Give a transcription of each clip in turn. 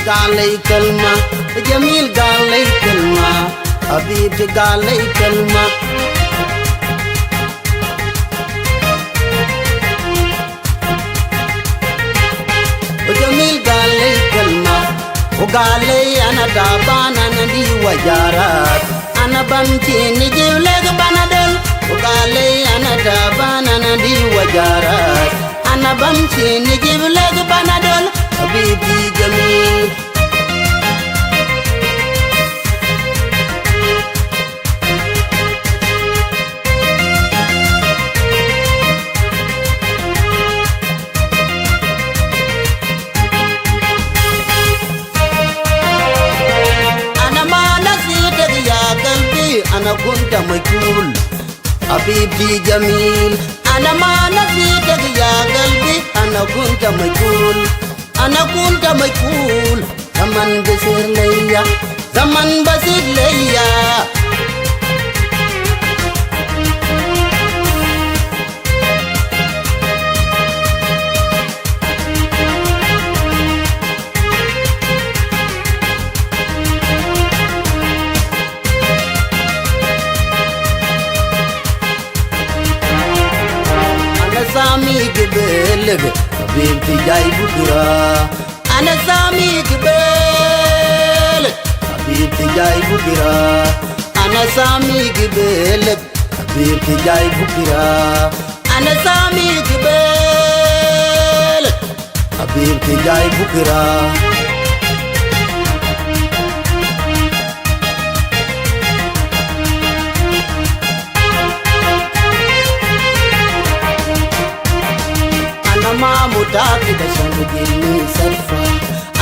قالي كلمة جميل قالي كلمة حبيبتي قالي كلمة وجميل قالي كلمة وقال لي أنا تعبان أنا دي وجارات أنا بمشي نجيب لك بنادول وقال لي أنا تعبان أنا دي وجارات أنا بمشي نجيب لك بنادول حبيبي جميل أنا كنت مجهول حبيبتي جميل أنا ما نسيتك يا قلبي أنا كنت مجهول زمن بصير ليا زمن بصير ليا سامي قبلك حبيبتي جاي بكرة أنا سامي قبلك حبيبتي جاي بكرة أنا سامي قبلك حبيبتي جاي بكرة أنا سامي قبلك حبيبتي جاي بكرة ما متأكد عشان تجيني سلفة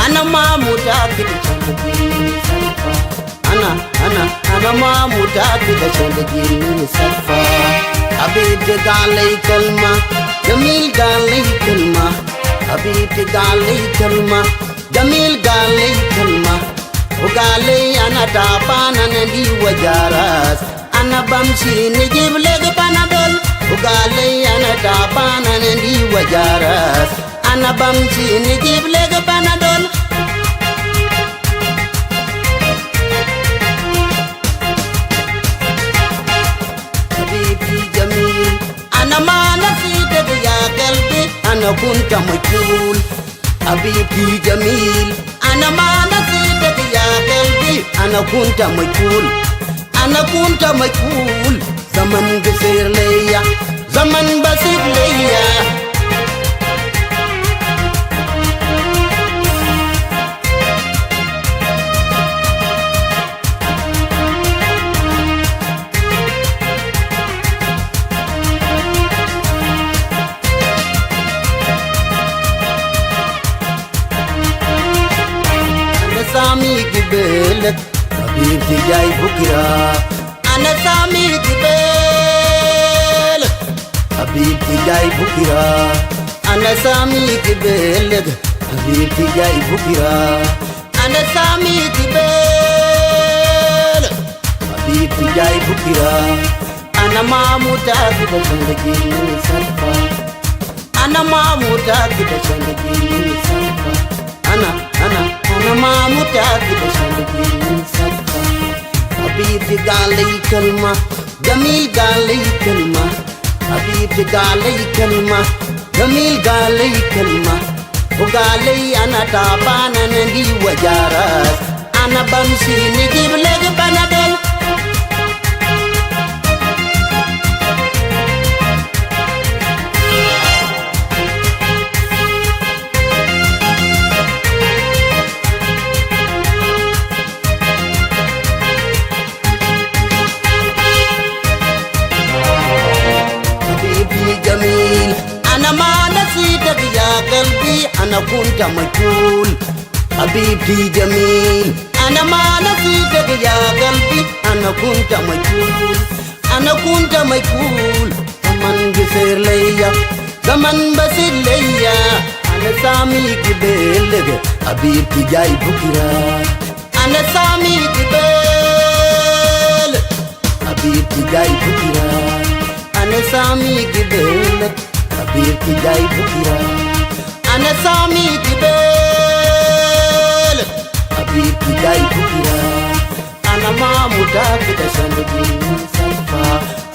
أنا ما متأكد عشان تجيني سلفة أنا ما متأكد عشان تجيني سلفة حبيبتي قال لي كلمة جميل قال لي كلمة حبيبتي قال لي كلمة جميل قال لي كلمة وقال لي أنا تعبان أنا دي وجارات أنا بمشي نجيب لك بنادول وقال لي أنا تعبان أنا دي وجارات أنا بمشي نجيب لك بنادول حبيبي جميل أنا ما نسيتك يا قلبي أنا كنت مجهول حبيبي جميل أنا ما نسيتك يا قلبي أنا كنت مجهول زمن قصير ليا زمن بسيط ليا أنا سامي قبلك حبيبتي جاي بكرة أنا سامي قبلك حبيبتي جاي بكرة أنا سامي قبلك حبيبتي جاي بكرة أنا سامي قبلك حبيبتي جاي بكرة أنا ما متأكد عشان تجيني سلفة أنا ما متأكد عشان تجيني سلفة أنا ما متأكد عشان تجيني سلفة حبيبتي قال لي كلمة جميل قال لي كلمة حبيبتي قال لي كلمة جميل قال لي كلمة وقال لي أنا تعبان أنا دي وجارات أنا بمشي نجيب لك بنادول جميل أنا ما نسيتك يا قلبي أنا كنت مجهول حبيبتي جميل أنا ما نسيتك يا قلبي أنا كنت مجهول زمن قصير ليا زمن بسيط ليا أنا سامي قبلك حبيبتي جاي بكرة أنا سامي قبلك حبيبتي جاي بكرة أنا سامي قبلك حبيبتي جاي بكرة أنا سامي قبلك habibi dai bugira. Ana mamuta kita shandagini sarfa.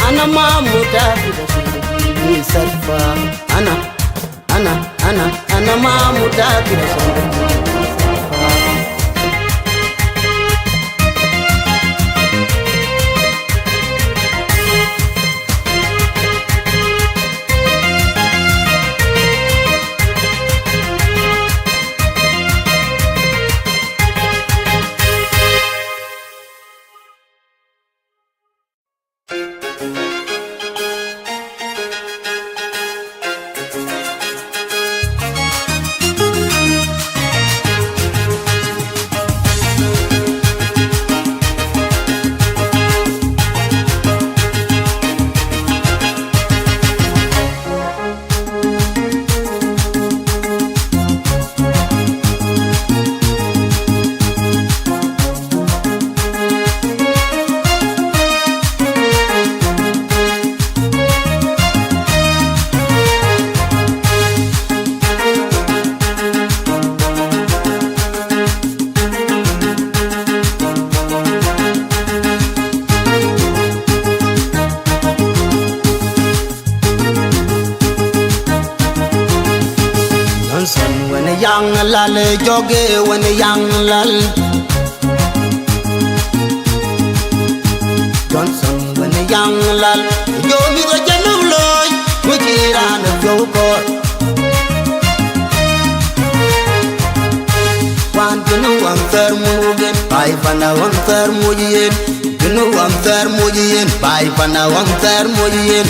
Ana mamuta kita shandagini sarfa. Ana mamuta kita shandagini sarfa. Young lal joge when young lal Johnson when young lal yo mi go janu loy mu jiran yo ko wan janu am fer mu gen bai pana wan fer mu yen janu am fer mu yen bai pana wan fer mu yen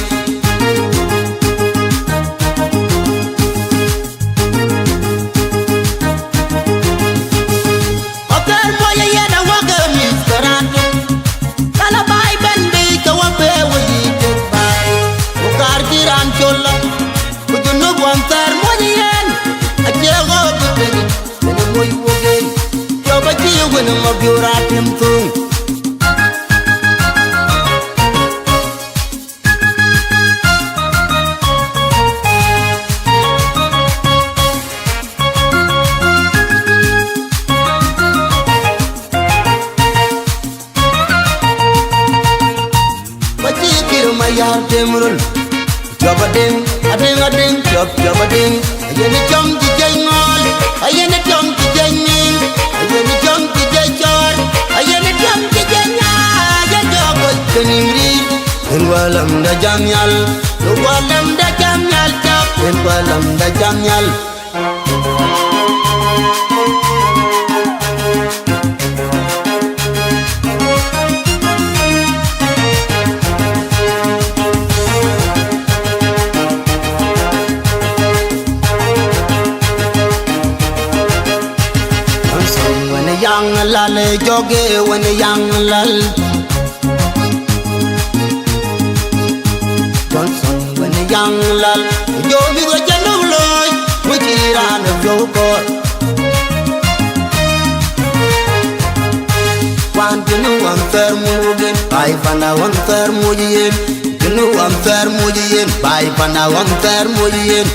of your atem tung Bachi kir mayar temrul Jobading ading jobading ayene chom ki jengol ayene chom ki jengin ayene chom ki jechor ayene chom ki jenya ya jogo kenimri en walam da jamyal tap en walam da jamyal Young lal joge when young lal Johnson when young lal yo mi go janu loy mu jiran yo ko wan janu am fer mu gen bai pana wan fer mu yen janu am fer mu yen bai pana wan fer mu yen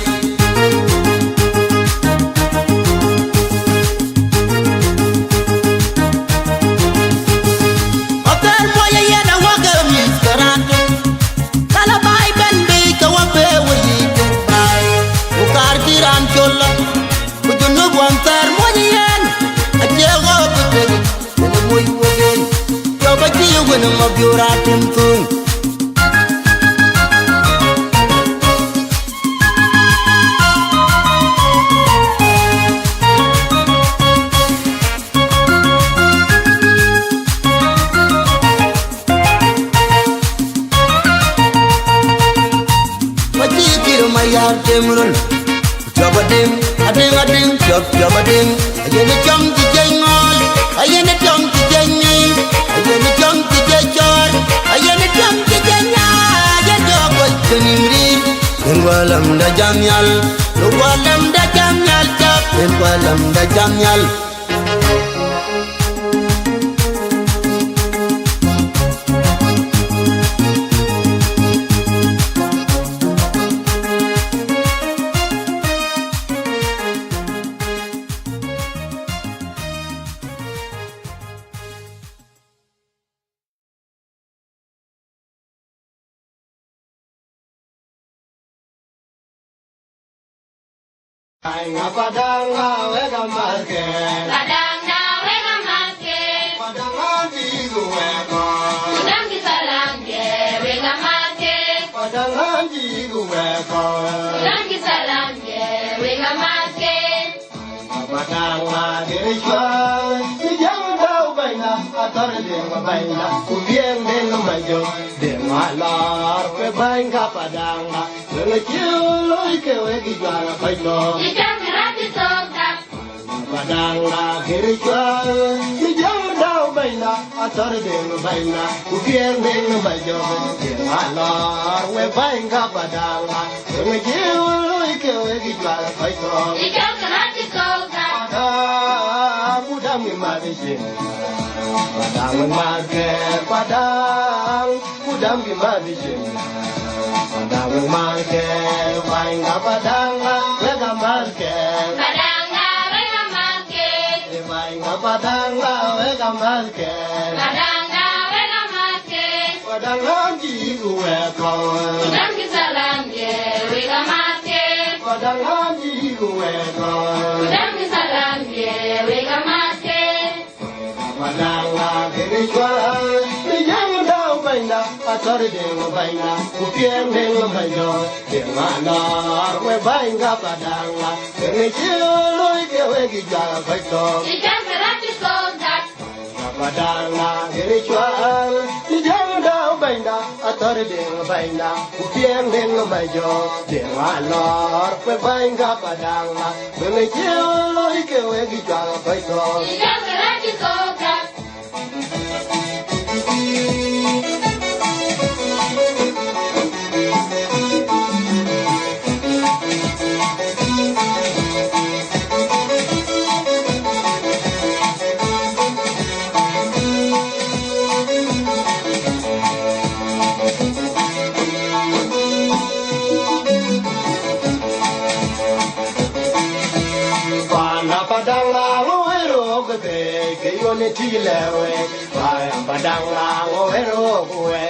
of your atem tung Bachi kir mayar temrul Jobading ading jobading ayene chom ki jengol ayene chom ki jengin ayene chom ki jechor ayene chom ki jenya ya jogo kenimri en walam da jamyal tap en walam da jamyal Padang wega marke, Padang wega marke, Padang di wega, Padang di salamge wega marke, Padang di wega, Padang di salamge wega marke, Padang di jual, jangan tahu baina, atar dia baina, kubieng dengan majo, dia malar, kebaing Padang, lelaki ke wegi jual baina. Ijang rati soka, Padang jual, jangan tahu baina, atar dia baina, kubieng dengan majo, dia malar, kebaing Padang, lelaki ke wegi jual baina. Ijang rati soka, Padang mabisin, Padang market, Padang mabisin, Padang market, buying a Padang, wega market, Padang wega marke, buying a Padang, wega market, Padang wega marke, Padang haji wega, Padang di salamge wega marke, Padang haji wega, Padang di salamge wega marke, Padang jual, jangan tahu baina, atar dia baina, kupieng dengan bajo, dia mana, we baina Padang, ini ciloi ke wegi jual baito, Ijang rati soka, Padang jual, jangan tahu baina, atar dia baina, kupieng dengan bajo, dia mana, we baina Padang, ini ciloi ke wegi jual baito. Ijang rati soka, Padang ngoero gbe ke yone tilewe Padang ngoero gwe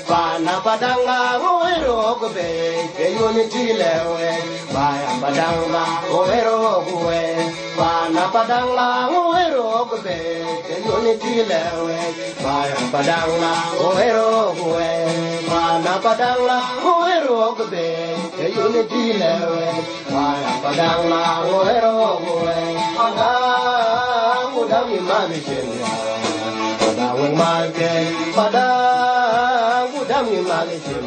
Padang ngoero gbe ke yone tilewe Padang ngoero gwe Padang ngoero gbe ke yone tilewe Padang ngoero gwe Padang ngoero gbe ke yone tilewe Padang ngoero gwe Padang mabisin, Padang market, Padang mabisin,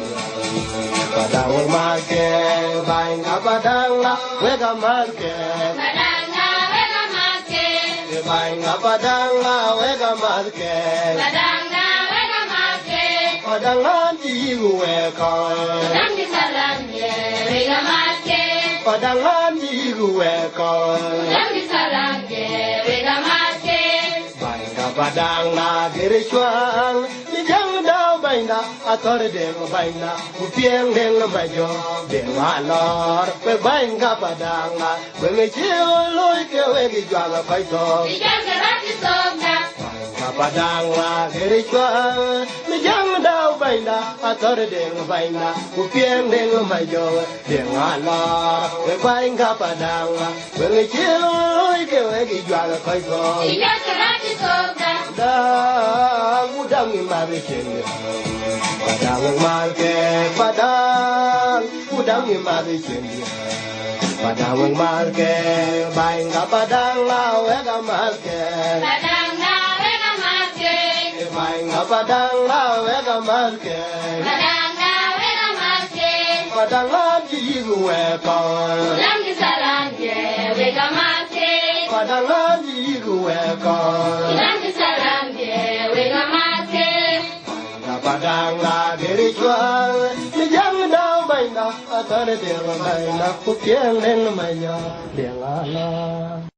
Padang market, buying a Padang wega market, Padang wega marke, buying a Padang wega market, Padang wega marke, Padang di wega, Padang di salamge wega marke, Padang di wega, Padang di salamge wega marke, buying a Padang jual, jangan tahu baina, atar dia baina, kupieng dengan majo, dia malor, buying a Padang, mengeciloi ke wegi jual baito. Ijang rati soka, Padang jual, jangan tahu baina, atar dia baina, kupieng dengan majo, dia malor, buying a Padang, mengeciloi ke wegi jual baito. Ijang rati soka, Padang mabisin, Padang market, Padang mabisin, Padang market, buying a Padang wega market, Padang wega marke, buying a Padang wega market, Padang wega marke, Padang di wega, Padang di salamge wega marke, Padang di wega, Padang di salamge wega marke, Padang jual, jangan tahu baina, atar dia baina, kupieng dengan majo, dia ngalah.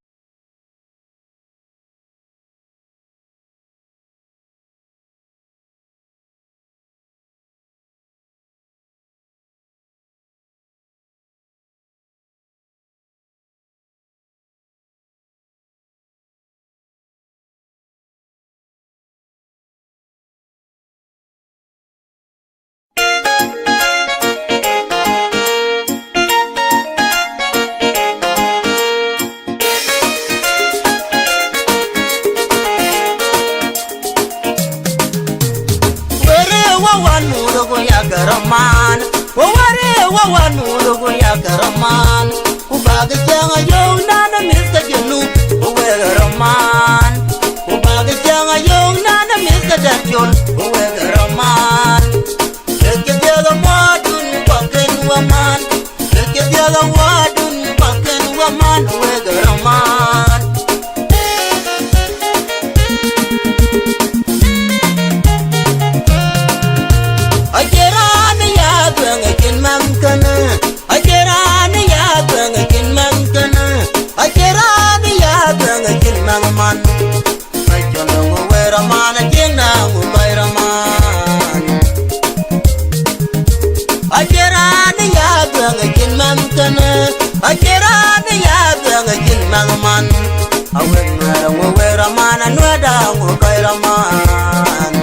the wadun pakin waman wegaraman. Ajeran ya bangin mamkana, ajeran ya bangin mamkana, ajeran ya bangin mamaman. Ajono weraman jena ngubayraman. Ajeran ya bangin mamkana, ajeran ya bangin mamaman. Awen weraman nwada ngubayraman.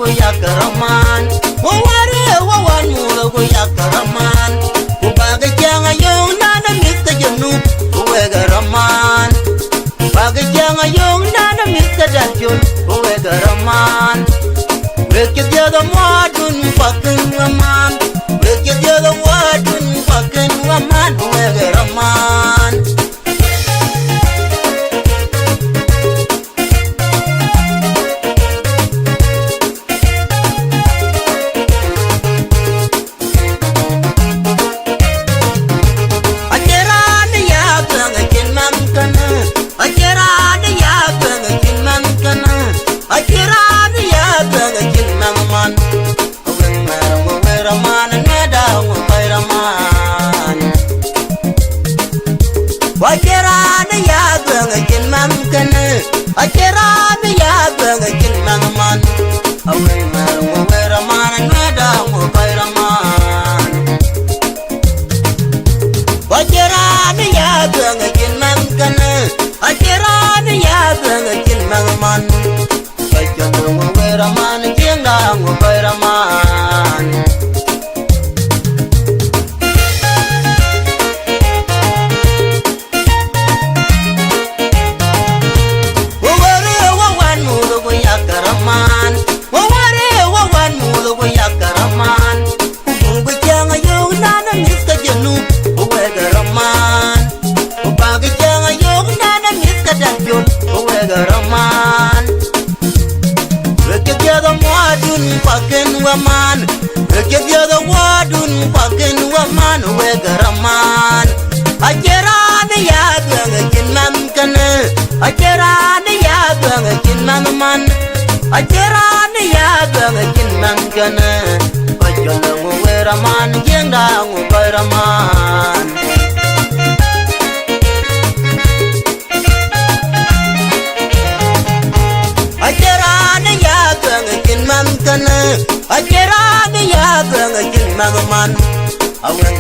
Yakaraman, waware wawan mulago yakaraman, ubaga janga yong nana mista janu, uwegaraman, ubaga janga yong nana mista danjon, uwegaraman, weke diada wadun pakin waman, weke diada wadun pakin waman, uwegaraman. Ajeran ya bangin mamkana, ajeran ya bangin mamaman. Awen marung weraman nada ngubayraman. Ajeran ya bangin mamkana, ajeran ya bangin mamaman. Ajono weraman jena ngubayraman. Uwegaraman, weke diada wadun pakin waman, weke diada wadun pakin waman. Uwegaraman, ajeran ya bangin mamkana, ajeran ya bangin mamaman, ajeran ya bangin mamkana. Ajono weraman jenda ngubayraman. Ajeran ya bangin mamkana, ajeran ya bangin mamaman. Awen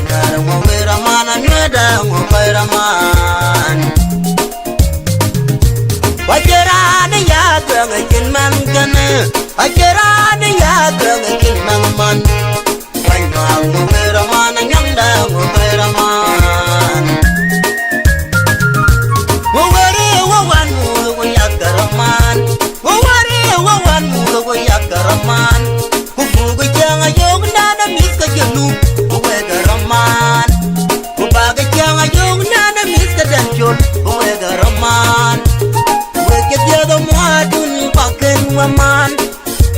weraman nwada ngubayraman. Ajeran ya bangin mamkana, ajeran ya bangin mamaman. Wan weraman nyanda ngubayraman. Waware wawan mulago yakaraman, waware wawan mulago yakaraman. Kubuga janga yong nana miska janu, uwegaraman. Kubaga janga yong nana miska danjon, uwegaraman. Weke diada wadun pakin waman,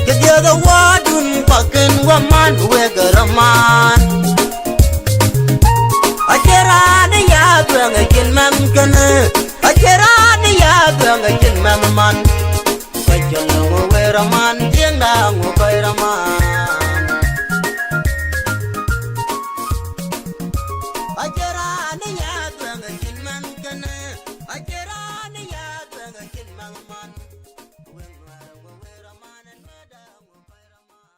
ke diada wadun pakin waman. Uwegaraman, ajeran ya bangin mamkana, ajeran ya bangin mamaman. Ajono weraman jenda ngubayraman. Ajeran ya bangin mamkana, ajeran ya bangin mamaman. Weraman nada ngubayraman.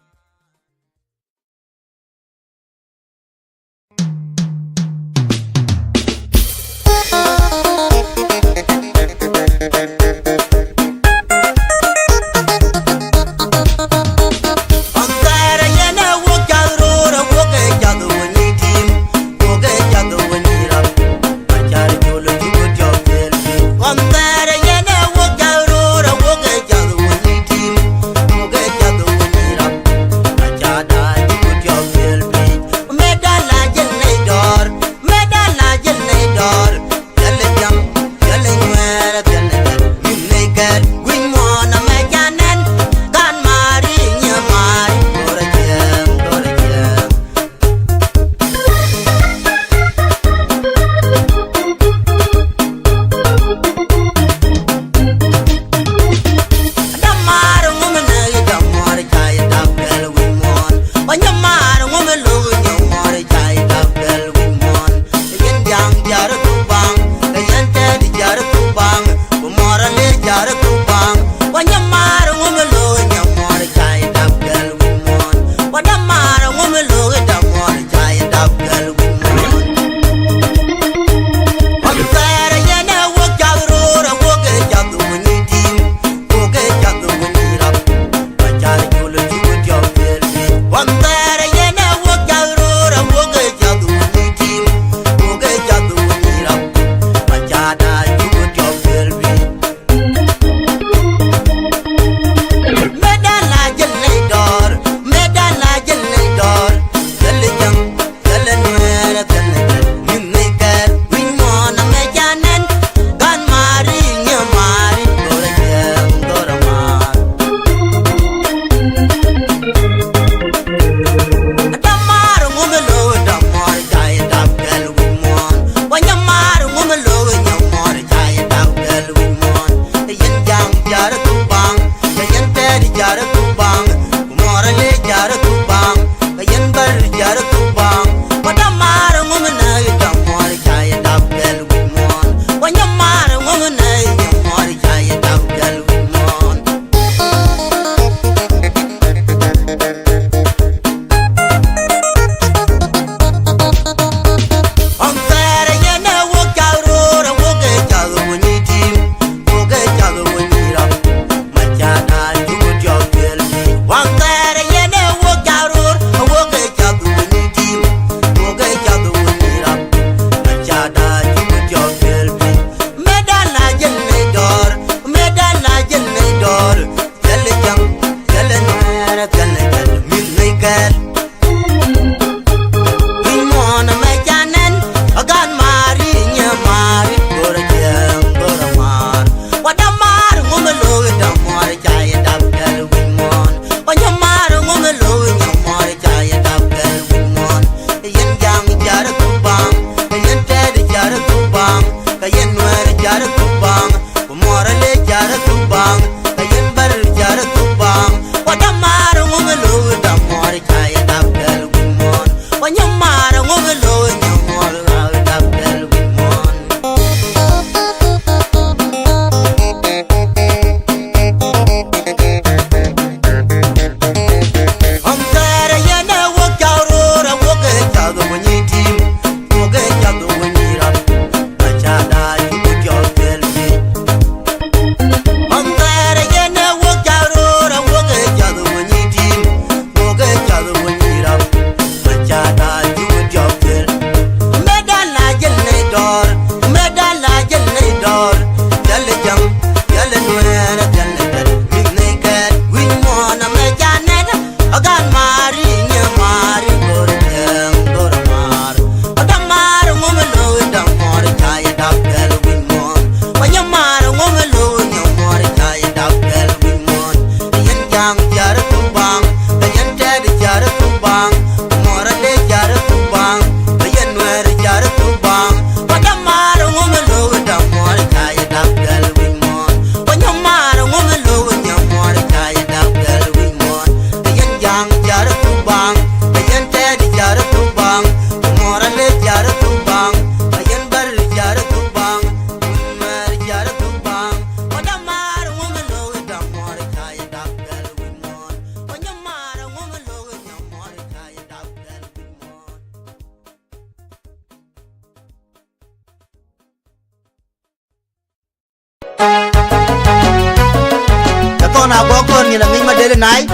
có con như là mình mà để lên này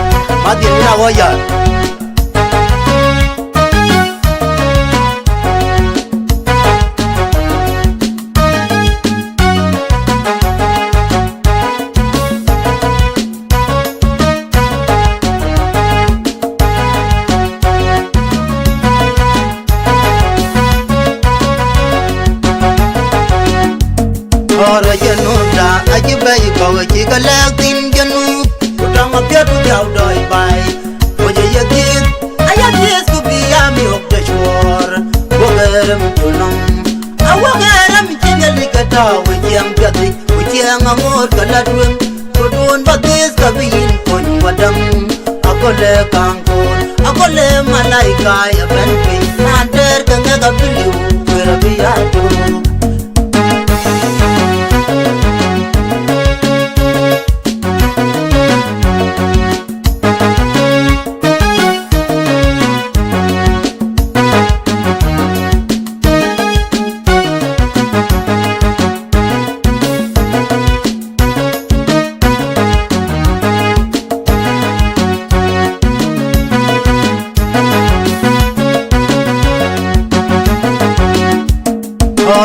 mà tiền như nào bây giờ rồi dân ra ai chỉ bây giờ chỉ có lẽ tin dân trong một tiết theo đời bài bây giờ kia ai biết cứ bị ami học để chùa vô gần tu nông à vô gần chỉ nghe lịch cái tao với chiang cái gì với chiang amor cái là đuông cô đuông bắt tiếc cái viên con qua đâm à có lẽ càng con à có lẽ malaika ya bên pin anh ter cái nghe cái biliu quên là bị ai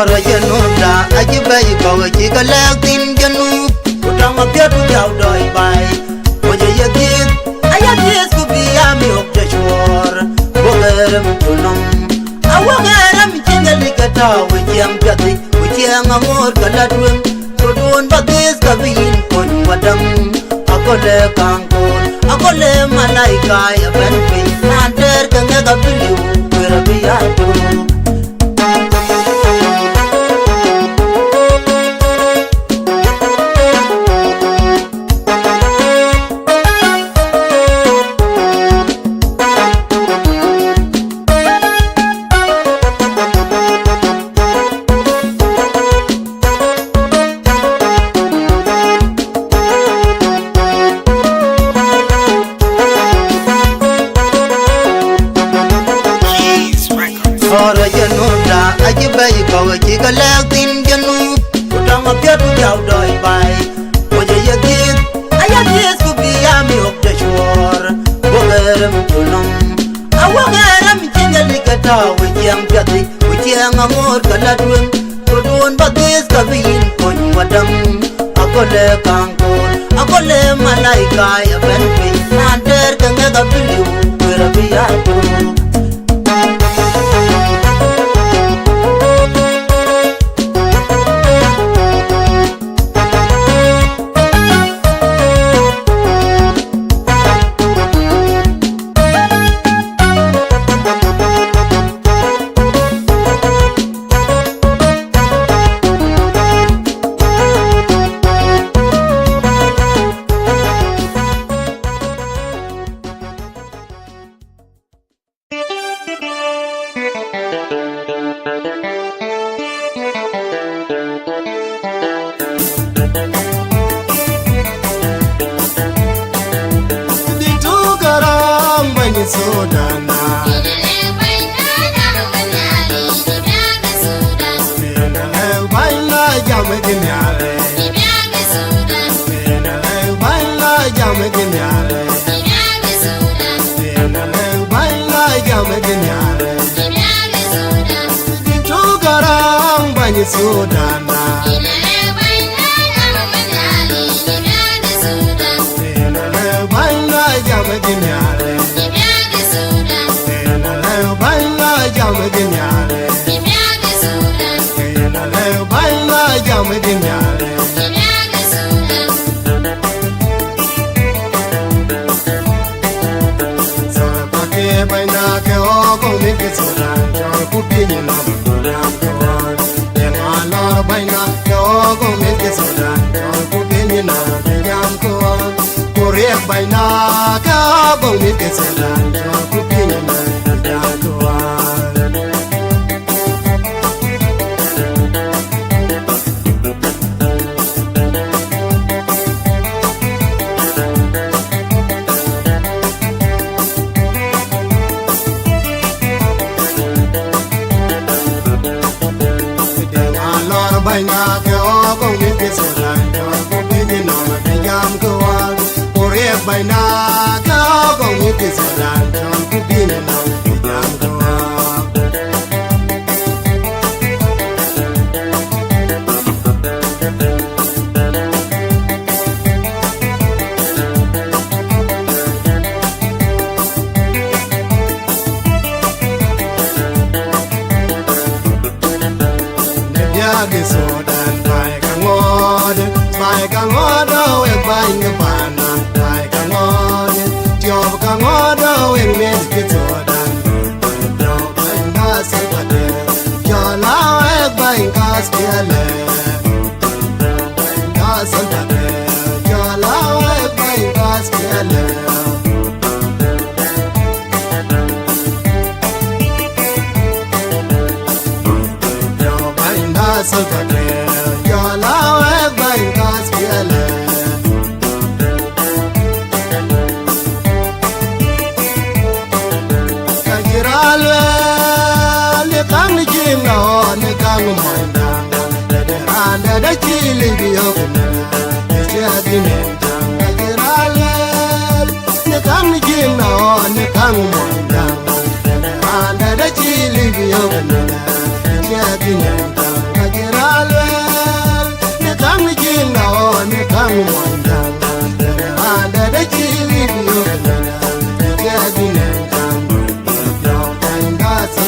rồi dân ra ai chỉ bây giờ chỉ có lẽ tin dân trong một tiết theo đời bài bây giờ kia ai biết cứ bị ami học để chùa vô gần tu nông à vô gần chỉ nghe lịch cái tao với chiang cái gì với chiang amor cái là đuông cô đuông bắt tiếc cái viên con qua đâm à có lẽ càng con à có lẽ malaika ya bên pin anh ter cái nghe cái biliu quên là bị ai rồi dân ra ai chỉ bây giờ chỉ có lẽ tin dân trong một tiết theo đời bài bây giờ kia ai biết cứ bị ami học để chùa vô gần tu nông à vô gần chỉ nghe lịch cái tao với chiang cái gì với chiang amor cái là đuông cô đuông bắt tiếc cái viên con qua đâm à có lẽ càng con à có lẽ malaika ya bên pin anh ter cái nghe cái biliu quên là bị ai Sudana baila llame geniale baila llame geniale baila llame geniale tu garam bani Sudana baila llame geniale baila llame geniale baila llame geniale sapa que baila que o con mi que sodan yo kupini na buram kawan de malor baila que o con mi que sodan yo kupini na buram kawan Korea baila que o con mi que sodan yo kupini na buram kawan baina ke o con mi que se dan yo ko ni no me llamo kawan bay na ka go mi ke sa dan chon ku bi na na ku jam go ke so dan bai ka ngod we bai nge bana bai ka ngod job ka ngod we me ke so dan do bai na sa pa de yo la we bai ka skele ka sa pa de yo la we bai ka skele so ka ke yo la we bai ka skele ka giralwe le kang ni jim no ne kang mo nda de anda da chili bi yo ne che di ne ka giralwe le kang ni jim no ne kang mo nda anda da chili bi yo ne che di ne ne kang jin no ne kang wanda anda da chili no ya dine kang yo banga sa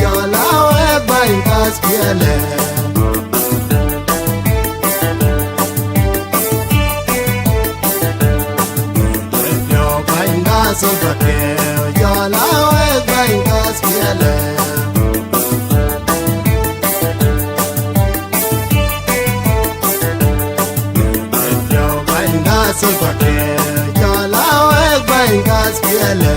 yo la we banga spiele yo banga sa yo la we banga spiele so pa ke yo la we bai ka spiele